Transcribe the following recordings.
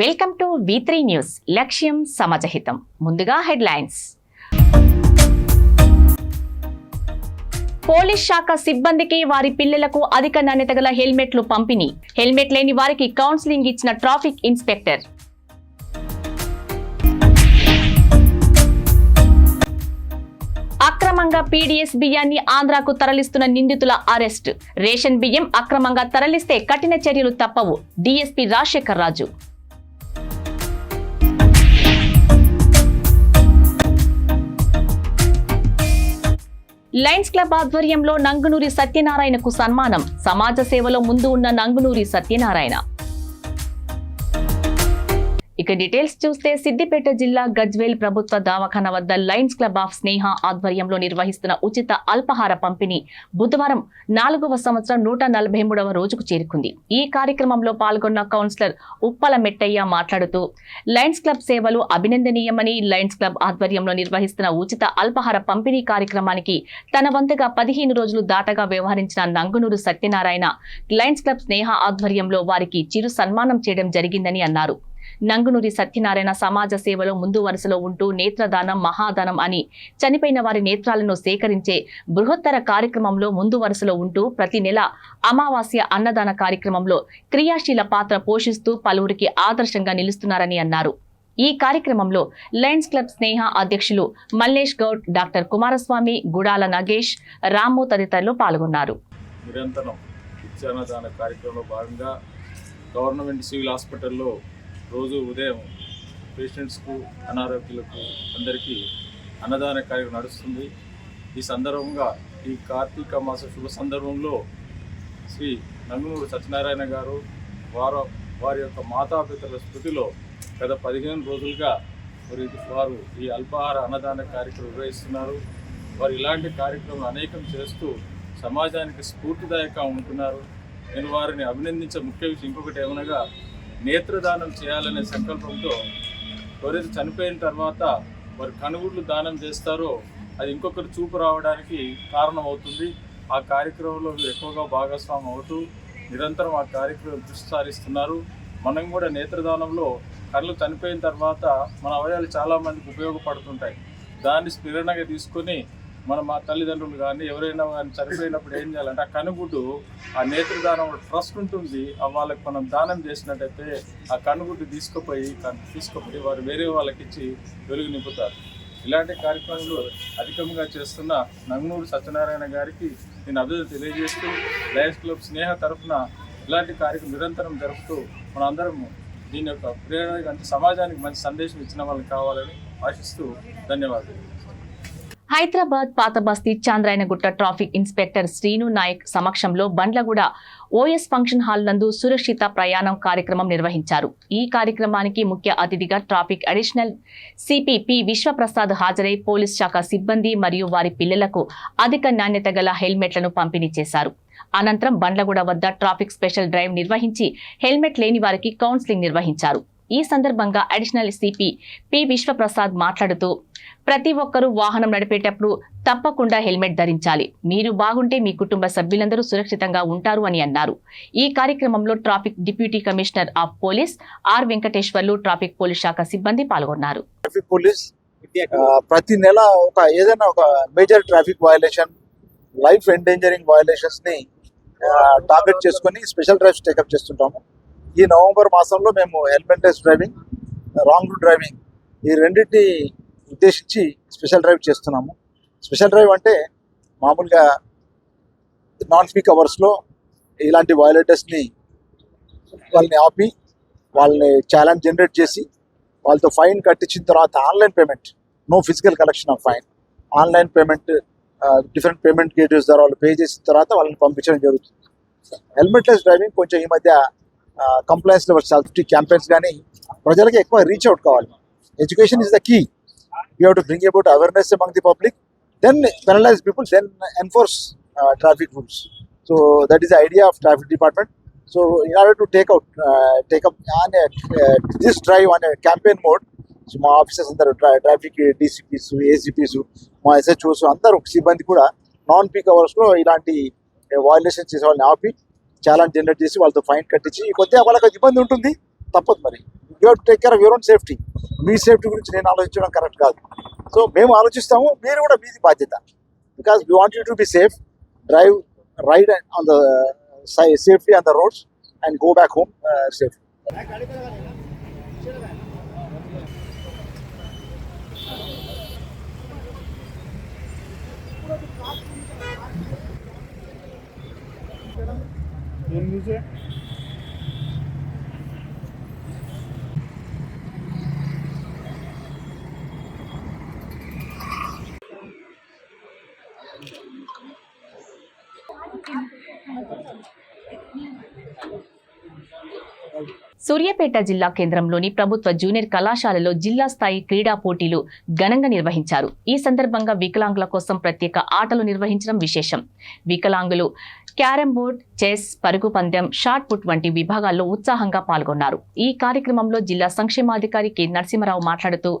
Welcome to V3 news. లక్ష్యం సమాజహితం. ముందుగా headlines. Police శాఖ సిబ్బందికి వారి పిల్లలకు అధిక నాణ్యత గల హెల్మెట్లు పంపిణీ. హెల్మెట్ లేని వారికి కౌన్సిలింగ్ ఇచ్చిన ట్రాఫిక్ ఇన్స్పెక్టర్. అక్రమంగా PDS బియ్యాన్ని ఆంధ్రాకు తరలిస్తున్న నిందితుల అరెస్ట్. రేషన్ బియ్యం అక్రమంగా తరలిస్తే కఠిన చర్యలు తప్పవు. DSP రాజశేఖర్ రాజు. లయన్స్ క్లబ్ ఆధ్వర్యంలో నంగునూరి సత్యనారాయణకు సన్మానం. సమాజ సేవలో ముందు ఉన్న నంగునూరి సత్యనారాయణ. ఇక డీటెయిల్స్ చూస్తే సిద్దిపేట జిల్లా గజ్వేల్ ప్రభుత్వ దవాఖాన వద్ద లయన్స్ క్లబ్ ఆఫ్ స్నేహ ఆధ్వర్యంలో నిర్వహిస్తున్న ఉచిత అల్పాహార పంపిణీ బుధవారం 4వ సంవత్సరం 143వ రోజుకు చేరుకుంది. ఈ కార్యక్రమంలో పాల్గొన్న కౌన్సిలర్ ఉప్పల మెట్టయ్య మాట్లాడుతూ లయన్స్ క్లబ్ సేవలు అభినందనీయమని, లయన్స్ క్లబ్ ఆధ్వర్యంలో నిర్వహిస్తున్న ఉచిత అల్పాహార పంపిణీ కార్యక్రమానికి తన వంతుగా 15 రోజులు దాటగా వ్యవహరించిన నంగునూరు సత్యనారాయణ లయన్స్ క్లబ్ స్నేహ ఆధ్వర్యంలో వారికి చిరు సన్మానం చేయడం జరిగిందని అన్నారు. నంగునూరి సత్యనారాయణ సమాజ సేవలో ముందు వరుసలో ఉంటూ నేత్రదానం మహాదానం అని చనిపోయిన వారి నేత్రాలను సేకరించే బృహత్తర కార్యక్రమంలో ముందు వరుసలో ఉంటూ ప్రతి నెల అమావాస్య అన్నదాన కార్యక్రమంలో క్రియాశీల పాత్ర పోషిస్తూ పలువురికి ఆదర్శంగా నిలుస్తున్నారని అన్నారు. ఈ కార్యక్రమంలో లయన్స్ క్లబ్ స్నేహ అధ్యక్షులు మల్లేష్ గౌడ్, డాక్టర్ కుమారస్వామి, గుడాల నగేష్, రాము తదితరులు పాల్గొన్నారు. నిరంతరం అన్నదాన కార్యక్రమంలో భాగంగా గవర్నమెంట్ సివిల్ హాస్పిటల్లో రోజు ఉదయం పేషెంట్స్కు, అనారోగ్యులకు అందరికీ అన్నదాన కార్యక్రమం నడుస్తుంది. ఈ సందర్భంగా ఈ కార్తీక మాస శుభ సందర్భంలో శ్రీ నంగునూరు సత్యనారాయణ గారు వారి యొక్క మాతాపితరుల స్మృతిలో గత 15 రోజులుగా వారు ఈ అల్పాహార అన్నదాన కార్యక్రమం నిర్వహిస్తున్నారు. వారు ఇలాంటి కార్యక్రమాలు అనేకం చేస్తూ సమాజానికి స్ఫూర్తిదాయకంగా ఉంటున్నారు. నేను వారిని అభినందించే ముఖ్య విషయం ఇంకొకటి ఏమనగా, నేత్రదానం చేయాలనే సంకల్పంతో ఎవరైతే చనిపోయిన తర్వాత వారి కనుగుడ్లు దానం చేస్తారో అది ఇంకొకరు చూపు రావడానికి కారణమవుతుంది. ఆ కార్యక్రమంలో ఎక్కువగా భాగస్వామ్యం అవుతూ నిరంతరం ఆ కార్యక్రమం దృష్టి సారిస్తున్నారు. మనం కూడా నేత్రదానంలో కళ్ళు చనిపోయిన తర్వాత మన అవయవాలు చాలామందికి ఉపయోగపడుతుంటాయి. దాన్ని స్ఫిరణగా తీసుకొని మా తల్లిదండ్రులు కానీ ఎవరైనా కానీ చనిపోయినప్పుడు ఏం చేయాలంటే ఆ కనుగుడ్డు, ఆ నేత్రదానం ట్రస్ట్ ఉంటుంది, వాళ్ళకి మనం దానం చేసినట్టయితే ఆ కనుగుడ్డు తీసుకుపోయి వారు వేరే వాళ్ళకి ఇచ్చి వెలుగు నింపుతారు. ఇలాంటి కార్యక్రమాలు అధికంగా చేస్తున్న నంగునూరు సత్యనారాయణ గారికి నేను అభివృద్ధి తెలియజేస్తూ లయన్స్ క్లబ్ స్నేహ తరఫున ఇలాంటి కార్యక్రమం నిరంతరం జరుపుతూ మనందరం దీని యొక్క ప్రేరణ అంటే సమాజానికి మంచి సందేశం ఇచ్చిన వాళ్ళకి కావాలని ఆశిస్తూ ధన్యవాదాలు. హైదరాబాద్ పాత బస్తీ చాంద్రాయనగుట్ట ట్రాఫిక్ ఇన్స్పెక్టర్ శ్రీను నాయక్ సమక్షంలో బండ్లగూడ OS ఫంక్షన్ హాల్ నందు సురక్షిత ప్రయాణం కార్యక్రమం నిర్వహించారు. ఈ కార్యక్రమానికి ముఖ్య అతిథిగా traffic additional CP P Vishwaprasad హాజరై పోలీస్ శాఖ సిబ్బంది మరియు వారి పిల్లలకు అధిక నాణ్యత గల హెల్మెట్లను పంపిణీ చేశారు. అనంతరం బండ్లగూడ వద్ద ట్రాఫిక్ స్పెషల్ డ్రైవ్ నిర్వహించి హెల్మెట్ లేని వారికి కౌన్సిలింగ్ నిర్వహించారు. ఈ సందర్భంగా అడిషనల్ CP P విశ్వప్రసాద్ మాట్లాడుతూ ప్రతి ఒక్కరూ వాహనం నడిపేటప్పుడు తప్పకుండా హెల్మెట్ ధరించాలి. మీరు బాగుంటే మీ కుటుంబ సభ్యులందరూ సురక్షితంగా ఉంటారు అని అన్నారు. ఈ కార్యక్రమంలో traffic deputy commissioner of police R Venkateswarlu, traffic police శాఖ సిబ్బంది పాల్గొన్నారు. ట్రాఫిక్ పోలీస్ ప్రతి నెల ఏదైనా ఒక major traffic violation, life endangering violations ని టార్గెట్ చేసుకుని స్పెషల్ డ్రైవ్స్ టేకప్ చేస్తుంటాము. ఈ నవంబర్ మాసంలో మేము హెల్మెట్లెస్ డ్రైవింగ్, రాంగ్ రూట్ డ్రైవింగ్ ఈ రెండింటిని ఉద్దేశించి స్పెషల్ డ్రైవ్ చేస్తున్నాము. స్పెషల్ డ్రైవ్ అంటే మామూలుగా నాన్ పీక్ అవర్స్లో ఇలాంటి వయలేటర్స్ని వాళ్ళని ఆపి వాళ్ళని ఛాలెంజ్ జనరేట్ చేసి వాళ్ళతో ఫైన్ కట్టించిన తర్వాత online payment, no physical collection of fine, online payment different payment gateways ద్వారా వాళ్ళు పే చేసిన తర్వాత వాళ్ళని పంపించడం జరుగుతుంది. హెల్మెట్లెస్ డ్రైవింగ్ కొంచెం ఈ మధ్య కంప్లైన్స్ లెవెల్ సేఫ్టీ క్యాంపెయిన్స్ కానీ ప్రజలకి ఎక్కువ రీచ్ అవుట్ కావాలి. Education is the key. You have to bring about awareness among the public, then penalize people, then enforce traffic rules. So that is the idea of traffic department. So in order to take up on this drive on campaign mode, so మా officers అందరూ traffic DCPs, ACPs, మా SHOs అందరూ సిబ్బంది కూడా non peak అవర్స్లో ఇలాంటి violation చేసే వాళ్ళని ఆపి ఛాలెంజ్ జనరేట్ చేసి వాళ్ళతో ఫైన్ కట్టించి కొద్దిగా వాళ్ళకి ఇబ్బంది ఉంటుంది, తప్పదు మరి. You have to take care of your own safety. Me safety గురించి నేను ఆలోచించడం కరెక్ట్ కాదు. సో మేము ఆలోచిస్తాము, మీరు కూడా మీది బాధ్యత. Because we want you to be safe, drive ride on the safety on the roads and go back home safe. Suryapet జిల్లా కేంద్రంలోని ప్రభుత్వ జూనియర్ కళాశాలలో జిల్లా స్థాయి క్రీడా పోటీలు ఘనంగా నిర్వహించారు. ఈ సందర్భంగా వికలాంగుల కోసం ప్రత్యేక ఆటలు నిర్వహించడం విశేషం. వికలాంగులు క్యారమ్ బోర్డ్, చెస్, పరుగు పందెం, షాట్ పుట్ వంటి విభాగాల్లో ఉత్సాహంగా పాల్గొన్నారు. ఈ కార్యక్రమంలో జిల్లా సంక్షేమాధికారి కె నరసింహారావు మాట్లాడుతూ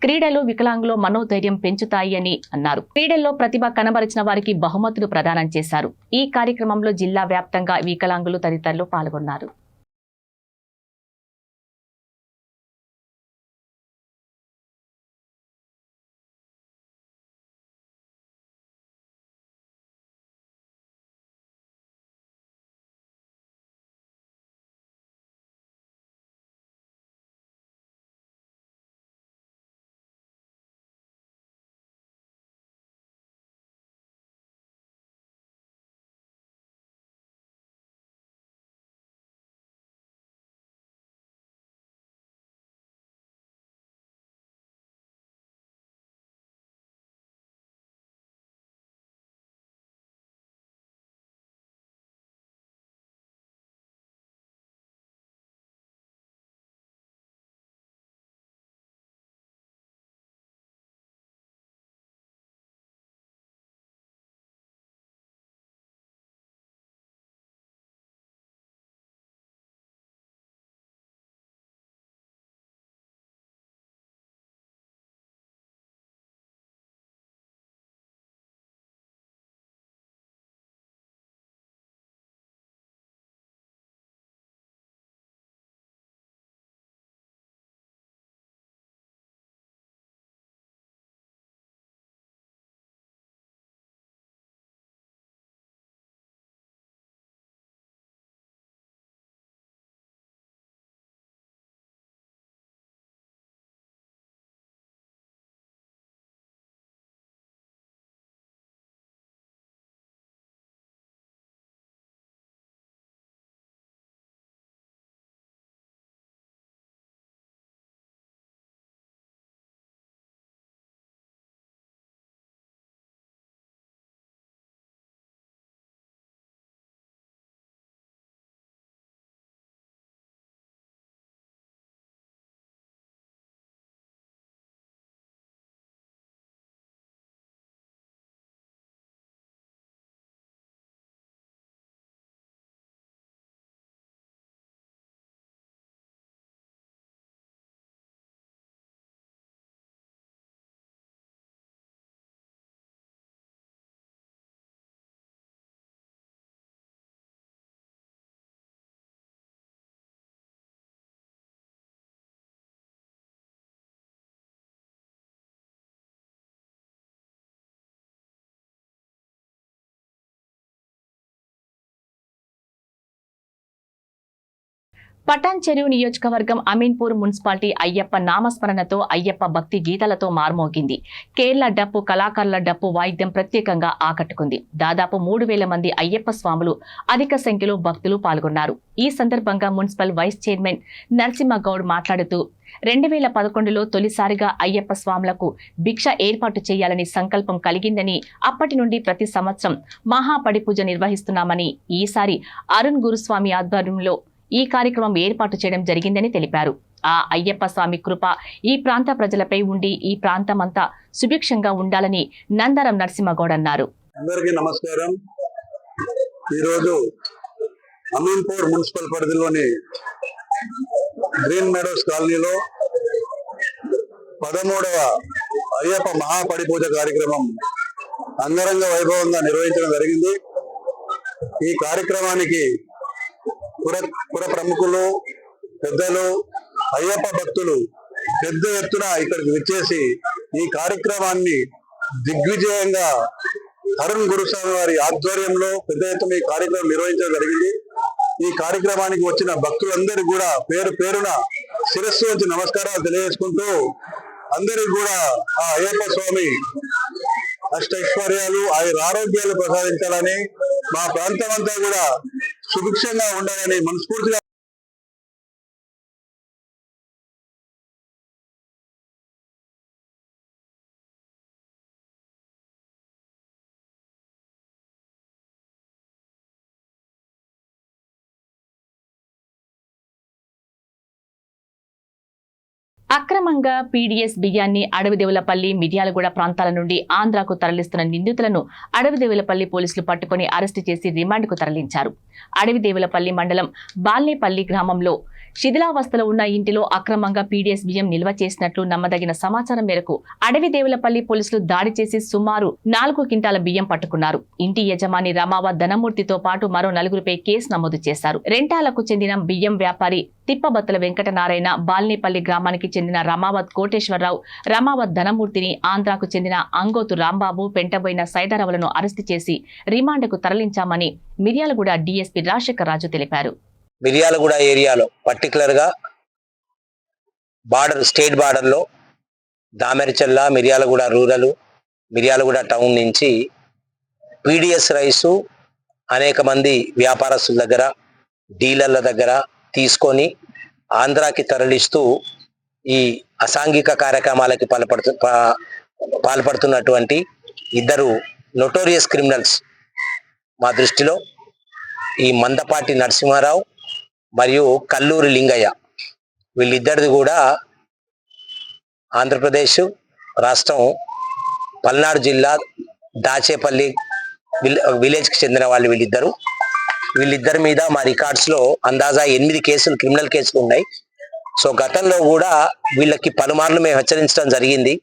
క్రీడలు వికలాంగుల మనోధైర్యం పెంచుతాయి అని అన్నారు. క్రీడల్లో ప్రతిభ కనబరిచిన వారికి బహుమతులు ప్రదానం చేశారు. ఈ కార్యక్రమంలో జిల్లా వ్యాప్తంగా వికలాంగులు తదితరులు పాల్గొన్నారు. పటాన్ చెరువు నియోజకవర్గం అమీన్పూర్ మున్సిపాలిటీ అయ్యప్ప నామస్మరణతో అయ్యప్ప భక్తి గీతాలతో మార్మోగింది. కేరళ డప్పు కళాకారుల డప్పు వాయిద్యం ప్రత్యేకంగా ఆకట్టుకుంది. దాదాపు 3,000 మంది అయ్యప్ప స్వాములు, అధిక సంఖ్యలో భక్తులు పాల్గొన్నారు. ఈ సందర్భంగా మున్సిపల్ వైస్ చైర్మన్ నరసింహగౌడ్ మాట్లాడుతూ 2011లో తొలిసారిగా అయ్యప్ప స్వాములకు భిక్ష ఏర్పాటు చేయాలని సంకల్పం కలిగిందని, అప్పటి నుండి ప్రతి సంవత్సరం మహాపడి పూజ నిర్వహిస్తున్నామని, ఈసారి అరుణ్ గురుస్వామి ఆధ్వర్యంలో ఈ కార్యక్రమం ఏర్పాటు చేయడం జరిగిందని తెలిపారు. ఆ అయ్యప్ప స్వామి కృప ఈ ప్రాంత ప్రజలపై ఉండి ఈ ప్రాంతమంతా సుభిక్షంగా ఉండాలని నందరం నరసింహగౌడ్ అన్నారు. అందరికీ నమస్కారం. ఈరోజు అమీన్పూర్ మున్సిపల్ పరిధిలోని గ్రీన్ మెడోస్ కాలనీలో 13వ అయ్యప్ప మహాపడి పూజ కార్యక్రమం అంగరంగ వైభవంగా నిర్వహించడం జరిగింది. ఈ కార్యక్రమానికి పుర ప్రముఖులు, పెద్దలు, అయ్యప్ప భక్తులు పెద్ద ఎత్తున ఇక్కడికి విచ్చేసి ఈ కార్యక్రమాన్ని దిగ్విజయంగా అరుణ్ గురుస్వామి వారి ఆధ్వర్యంలో పెద్ద ఎత్తున ఈ కార్యక్రమం నిర్వహించడం జరిగింది. ఈ కార్యక్రమానికి వచ్చిన భక్తులందరూ కూడా పేరు పేరున శిరస్సు వచ్చి నమస్కారాలు తెలియజేసుకుంటూ అందరికి కూడా ఆ అయ్యప్ప స్వామి అష్టైశ్వర్యాలు ఆరోగ్యాలు ప్రసాదించాలని, మా ప్రాంతం అంతా కూడా సుభిక్షంగా ఉండాలని మనస్ఫూర్తిగా అక్రమంగా పీడీఎస్ బియ్యాన్ని అడవిదేవులపల్లి మిర్యాలగూడ ప్రాంతాల నుండి ఆంధ్రాకు తరలిస్తున్న నిందితులను అడవిదేవులపల్లి పోలీసులు పట్టుకుని అరెస్టు చేసి రిమాండ్కు తరలించారు. అడవిదేవులపల్లి మండలం బాల్నేపల్లి గ్రామంలో శిథిలావస్థలో ఉన్న ఇంటిలో అక్రమంగా పీడీఎస్ బియ్యం నిల్వ చేసినట్లు నమ్మదగిన సమాచారం మేరకు అడవిదేవులపల్లి పోలీసులు దాడి చేసి సుమారు 4 క్వింటాల బియ్యం పట్టుకున్నారు. ఇంటి యజమాని రమావత్ ధనమూర్తితో పాటు మరో 4గురిపై కేసు నమోదు చేశారు. రెంటాలకు చెందిన బియ్యం వ్యాపారి తిప్పబత్తుల వెంకటనారాయణ, బాల్నేపల్లి గ్రామానికి చెందిన రమావత్ కోటేశ్వరరావు, రమావత్ ధనమూర్తిని, ఆంధ్రాకు చెందిన అంగోతు రాంబాబు, పెంటబోయిన సైదారవులను అరెస్టు చేసి రిమాండ్కు తరలించామని మిర్యాలగూడ డీఎస్పీ రాజశేఖర్ రాజు తెలిపారు. మిర్యాలగూడ ఏరియాలో పర్టికులర్గా స్టేట్ బార్డర్లో దామెరచెల్ల, మిర్యాలగూడ రూరల్, మిర్యాలగూడ టౌన్ నుంచి పీడిఎస్ రైసు అనేక మంది వ్యాపారస్తుల దగ్గర, డీలర్ల దగ్గర తీసుకొని ఆంధ్రాకి తరలిస్తూ ఈ అసాంఘిక కార్యక్రమాలకి పాల్పడుతున్నటువంటి 2 నోటోరియస్ క్రిమినల్స్ మా దృష్టిలో ఈ మందపాటి నరసింహారావు మరియు కల్లూరి లింగయ్య, వీళ్ళిద్దరిది కూడా ఆంధ్రప్రదేశ్ రాష్ట్రం పల్నాడు జిల్లా దాచేపల్లి విలేజ్కి చెందిన వాళ్ళు. వీళ్ళిద్దరి మీద మా రికార్డ్స్లో అందాజా 8 కేసులు, క్రిమినల్ కేసులు ఉన్నాయి. సో గతంలో కూడా వీళ్ళకి పలుమార్లు మేము హెచ్చరించడం జరిగింది.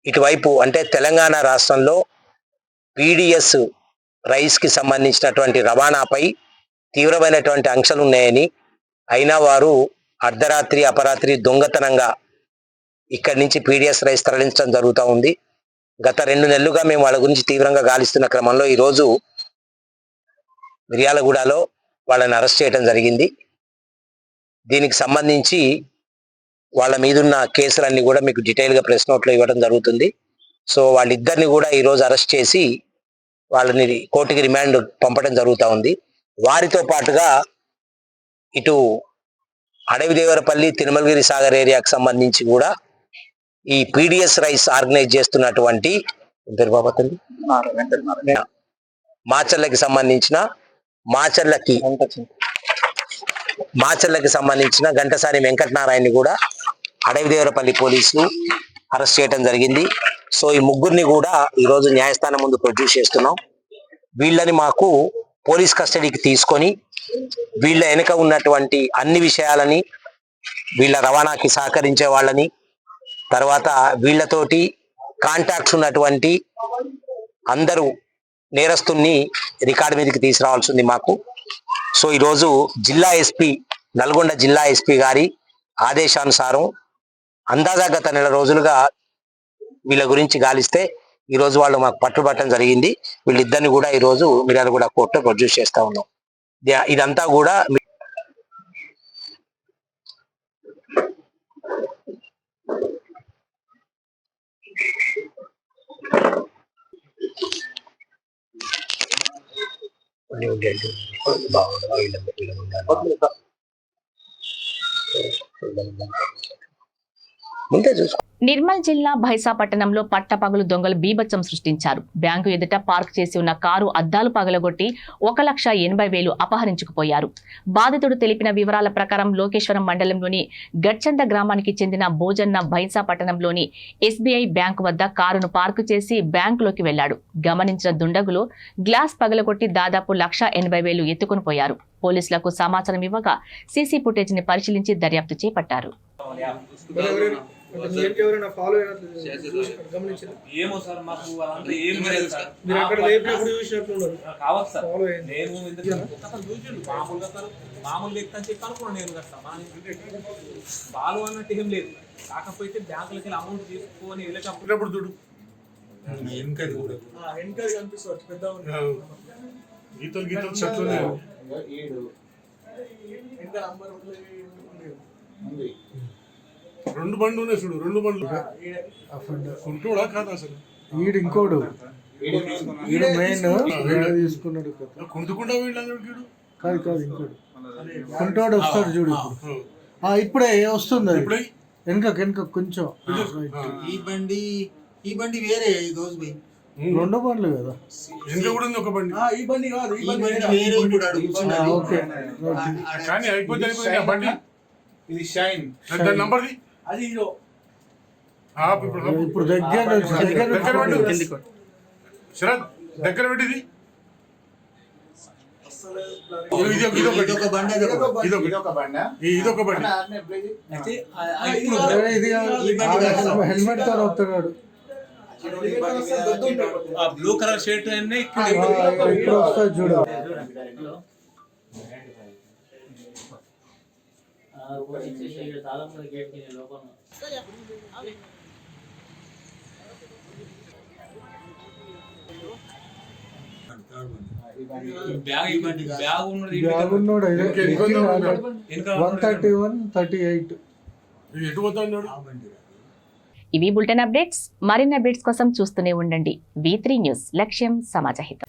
ఇటువైపు అంటే తెలంగాణ రాష్ట్రంలో పీడిఎస్ రైస్కి సంబంధించినటువంటి రవాణాపై తీవ్రమైనటువంటి ఆంక్షలు ఉన్నాయని, అయినా వారు అర్ధరాత్రి అపరాత్రి దొంగతనంగా ఇక్కడి నుంచి పీడిఎస్ రైస్ తరలించడం జరుగుతూ ఉంది. గత 2 నెలలుగా మేము వాళ్ళ గురించి తీవ్రంగా గాలిస్తున్న క్రమంలో ఈరోజు మిర్యాలగూడలో వాళ్ళని అరెస్ట్ చేయడం జరిగింది. దీనికి సంబంధించి వాళ్ళ మీదున్న కేసులన్నీ కూడా మీకు డీటెయిల్గా ప్రెస్ నోట్లో ఇవ్వడం జరుగుతుంది. సో వాళ్ళిద్దరిని కూడా ఈరోజు అరెస్ట్ చేసి వాళ్ళని కోర్టుకి రిమాండ్ పంపడం జరుగుతూ ఉంది. వారితో పాటుగా ఇటు అడవిదేవరపల్లి, తిరుమలగిరి సాగర్ ఏరియాకి సంబంధించి కూడా ఈ పీడిఎస్ రైస్ ఆర్గనైజ్ చేస్తున్నటువంటి మాచర్లకి సంబంధించిన గంటసాని వెంకటనారాయణని కూడా అడవిదేవరపల్లి పోలీసులు అరెస్ట్ చేయడం జరిగింది. సో ఈ 3గురిని కూడా ఈరోజు న్యాయస్థానం ముందు ప్రొడ్యూస్ చేస్తున్నాం. వీళ్ళని మాకు పోలీస్ కస్టడీకి తీసుకొని వీళ్ళ వెనుక ఉన్నటువంటి అన్ని విషయాలని, వీళ్ళ రవాణాకి సహకరించే వాళ్ళని, తర్వాత వీళ్ళతోటి కాంటాక్ట్స్ ఉన్నటువంటి అందరూ నేరస్తుల్ని రికార్డు మీదకి తీసుకురావాల్సింది మాకు. సో ఈరోజు నల్గొండ జిల్లా ఎస్పీ గారి ఆదేశానుసారం అందాజా గత 1 నెల రోజులుగా వీళ్ళ గురించి గాలిస్తే ఈరోజు వాళ్ళు మాకు పట్టుబట్టడం జరిగింది. వీళ్ళిద్దరిని కూడా ఈరోజు మిర్యాలగూడ కోర్టులో ప్రొడ్యూస్ చేస్తా ఉన్నాం. ఇదంతా కూడా ముందే చూసుకో. నిర్మల్ జిల్లా భైసా పట్టణంలో పట్టపగలు దొంగలు బీభత్సం సృష్టించారు. బ్యాంకు ఎదుట పార్క్ చేసి ఉన్న కారు అద్దాలు పగలగొట్టి 1,80,000 అపహరించుకుపోయారు. బాధితుడు తెలిపిన వివరాల ప్రకారం లోకేశ్వరం మండలంలోని గడ్చంద గ్రామానికి చెందిన భోజన్న భైసా పట్టణంలోని ఎస్బీఐ బ్యాంకు వద్ద కారును పార్కు చేసి బ్యాంకులోకి వెళ్లాడు. గమనించిన దుండగులు గ్లాస్ పగలగొట్టి దాదాపు 1,80,000 ఎత్తుకుని పోయారు. పోలీసులకు సమాచారం ఇవ్వగా సీసీ ఫుటేజ్ ని పరిశీలించి దర్యాప్తు చేపట్టారు. ఏమో సార్, మాకు అదంతా ఏం లేదు సార్. మీరు అక్కడ లేపినప్పుడు చూసినట్లున్నారు. కావచ్చు సార్, నేను మామూలుగా మామూలు వ్యక్తి అని చెప్పి అనుకున్నాను నేను కదా బాలు అన్నట్టు ఏం లేదు. కాకపోతే బ్యాంకులకి అమౌంట్ తీసుకొని వెళ్ళేటప్పుడు చూడు వెనకాల కనిపిస్తుంది పెద్ద గీతలు చెట్లు రెండు బండ్లు ఉన్నాయి చూడు, రెండు బండ్లు కొంటోడా కాదు అసలు ఈడు ఇంకోడు ఈడు మెయిన్ తీసుకున్నాడు కొనుక్కుంటా వీళ్ళు కాదు కాదు ఇంకోడు కొంటోడు వస్తాడు చూడు ఇప్పుడు. ఇప్పుడే వస్తుంది అది వెనక కొంచెం ఈ బండి వేరే దోస్ బై రెండు బండ్లు కదా ఇంకా కూడా ఉంది ఒక బండి. ఈ బండి కాదు ఈ బండి వేరే ఇప్పుడు అడుగుతున్నాడు. ఓకే కానీ అయిపోతే ఆ బండి ఇది షైన్ దాని నంబర్ది అది హీరో. ఇప్పుడు దగ్గర శరత్ దగ్గర పెట్టింది ఇదొక బండి ఇదొక బండి ఇది హెల్మెట్ తో వస్తున్నాడు. బ్లూ కలర్ షర్ట్ అన్నీ ఇప్పుడు వస్తుంది చూడు. బ్యాగ్ ఉన్నది బ్యాగ్ ఉన్నాడు 131, 38. ఎటు పోతా ఉన్నాడు. ఇవి బులెటిన్ అప్డేట్స్. మరిన్ని అప్డేట్స్ కోసం చూస్తూనే ఉండండి V3 న్యూస్. లక్ష్యం సమాజహితం.